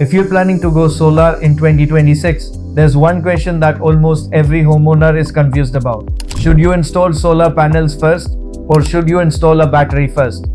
If you're planning to go solar in 2026, there's one question that almost every homeowner is confused about. Should you install solar panels first, or should you install a battery first?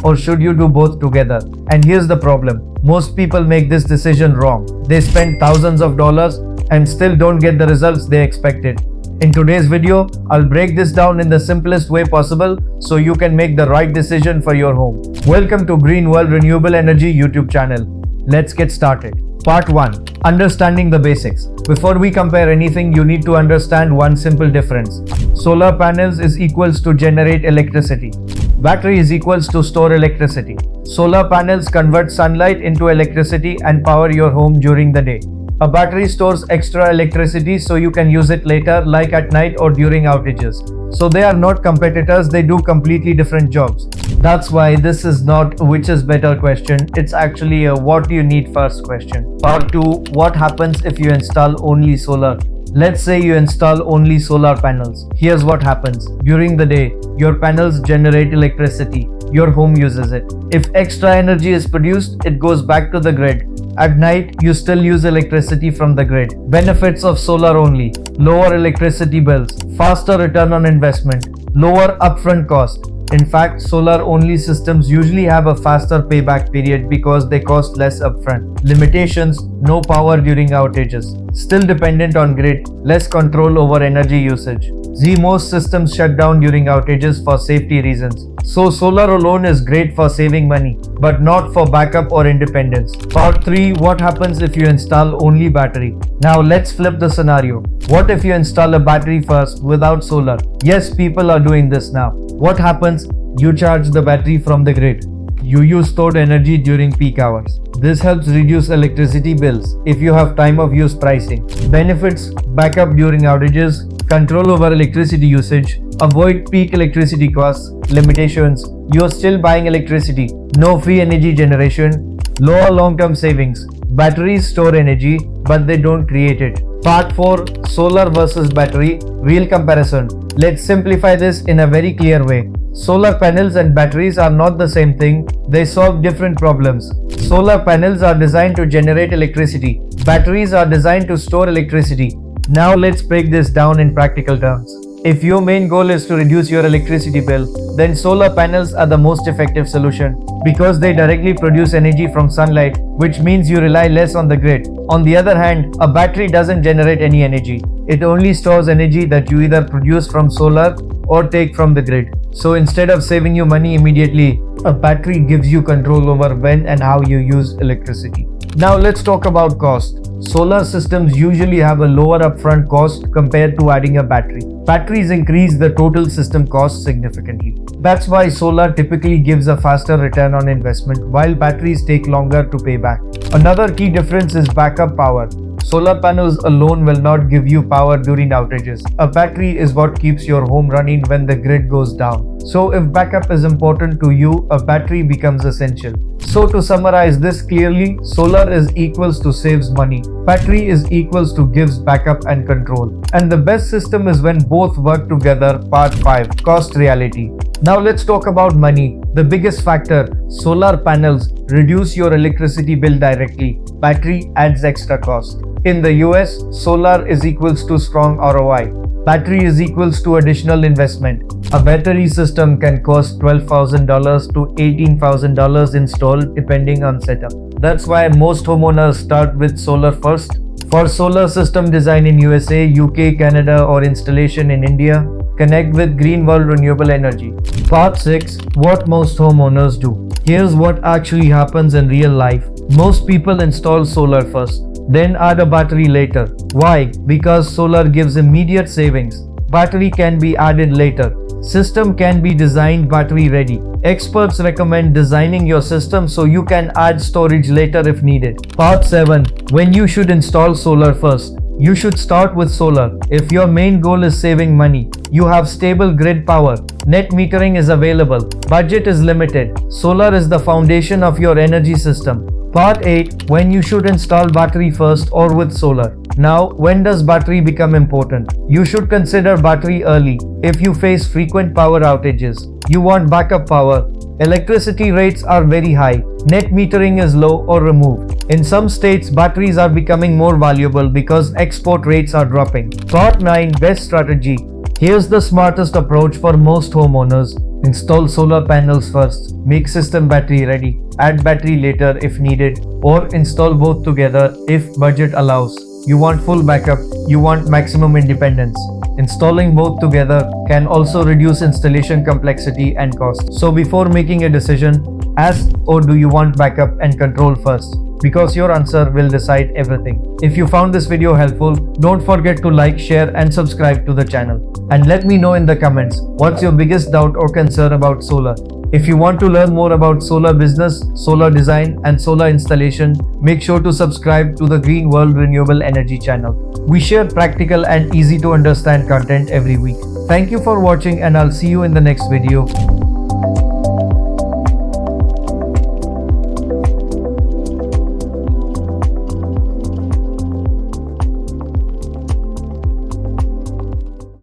Or should you do both together? And here's the problem. Most people make this decision wrong. They spend thousands of dollars and still don't get the results they expected. In today's video, I'll break this down in the simplest way possible so you can make the right decision for your home. Welcome to Renewable Renewable Energy YouTube channel. Let's get started. Part 1. Understanding the basics. Before we compare anything, you need to understand one simple difference. Solar panels is equals to generate electricity. Battery is equals to store electricity. Solar panels convert sunlight into electricity and power your home during the day. A battery stores extra electricity so you can use it later, like at night or during outages. So they are not competitors, they do completely different jobs. That's why this is not a which is better question, it's actually a what do you need first question. Part 2. What happens if you install only solar? Let's say you install only solar panels. Here's what happens. During the day, your panels generate electricity. Your home uses it. If extra energy is produced, it goes back to the grid. At night, you still use electricity from the grid. Benefits of solar only: lower electricity bills, faster return on investment, lower upfront cost. In fact, solar only systems usually have a faster payback period because they cost less upfront. Limitations: no power during outages, still dependent on grid, less control over energy usage. Most systems shut down during outages for safety reasons. So solar alone is great for saving money, but not for backup or independence. Part 3. What happens if you install only battery? Now let's flip the scenario. What if you install a battery first without solar? Yes, people are doing this now. What happens? You charge the battery from the grid. You use stored energy during peak hours. This helps reduce electricity bills if you have time of use pricing. Benefits: backup during outages, control over electricity usage, avoid peak electricity costs. Limitations: you're still buying electricity, no free energy generation, lower long-term savings. Batteries store energy, but they don't create it. Part 4. Solar versus battery, real comparison. Let's simplify this in a very clear way. Solar panels and batteries are not the same thing, they solve different problems. Solar panels are designed to generate electricity, batteries are designed to store electricity. Now let's break this down in practical terms. If your main goal is to reduce your electricity bill, then solar panels are the most effective solution because they directly produce energy from sunlight, which means you rely less on the grid. On the other hand, a battery doesn't generate any energy. It only stores energy that you either produce from solar or take from the grid. So instead of saving you money immediately, a battery gives you control over when and how you use electricity. Now let's talk about cost. Solar systems usually have a lower upfront cost compared to adding a battery. Batteries increase the total system cost significantly. That's why solar typically gives a faster return on investment, while batteries take longer to pay back. Another key difference is backup power. Solar panels alone will not give you power during outages. A battery is what keeps your home running when the grid goes down. So if backup is important to you, a battery becomes essential. So to summarize this clearly, solar is equals to saves money. Battery is equals to gives backup and control. And the best system is when both work together. Part 5. Cost reality. Now let's talk about money. The biggest factor: solar panels reduce your electricity bill directly. Battery adds extra cost. In the US, solar is equals to strong ROI. Battery is equals to additional investment. A battery system can cost $12,000 to $18,000 installed depending on setup. That's why most homeowners start with solar first. For solar system design in USA, UK, Canada or installation in India, connect with Greenwell Renewable Energy. Part 6. What most homeowners do. Here's what actually happens in real life. Most people install solar first, then add a battery later. Why? Because solar gives immediate savings. Battery can be added later. System can be designed battery ready. Experts recommend designing your system so you can add storage later if needed. Part 7. When you should install solar first. You should start with solar. If your main goal is saving money, you have stable grid power, net metering is available, budget is limited, solar is the foundation of your energy system. Part 8. When you should install battery first or with solar. Now, when does battery become important? You should consider battery early. If you face frequent power outages, you want backup power, Electricity rates are very high. Net metering is low or removed. In some states, batteries are becoming more valuable because export rates are dropping. Part 9. Best strategy. Here's the smartest approach for most homeowners. Install solar panels first. Make system battery ready. Add battery later if needed, or install both together if budget allows. You want full backup, you want maximum independence. Installing both together can also reduce installation complexity and cost. So before making a decision, ask, or do you want backup and control first? Because your answer will decide everything. If you found this video helpful, don't forget to like, share and subscribe to the channel. And let me know in the comments, what's your biggest doubt or concern about solar? If you want to learn more about solar business, solar design and solar installation, make sure to subscribe to the Green World Renewable Energy channel. We share practical and easy to understand content every week. Thank you for watching and I'll see you in the next video.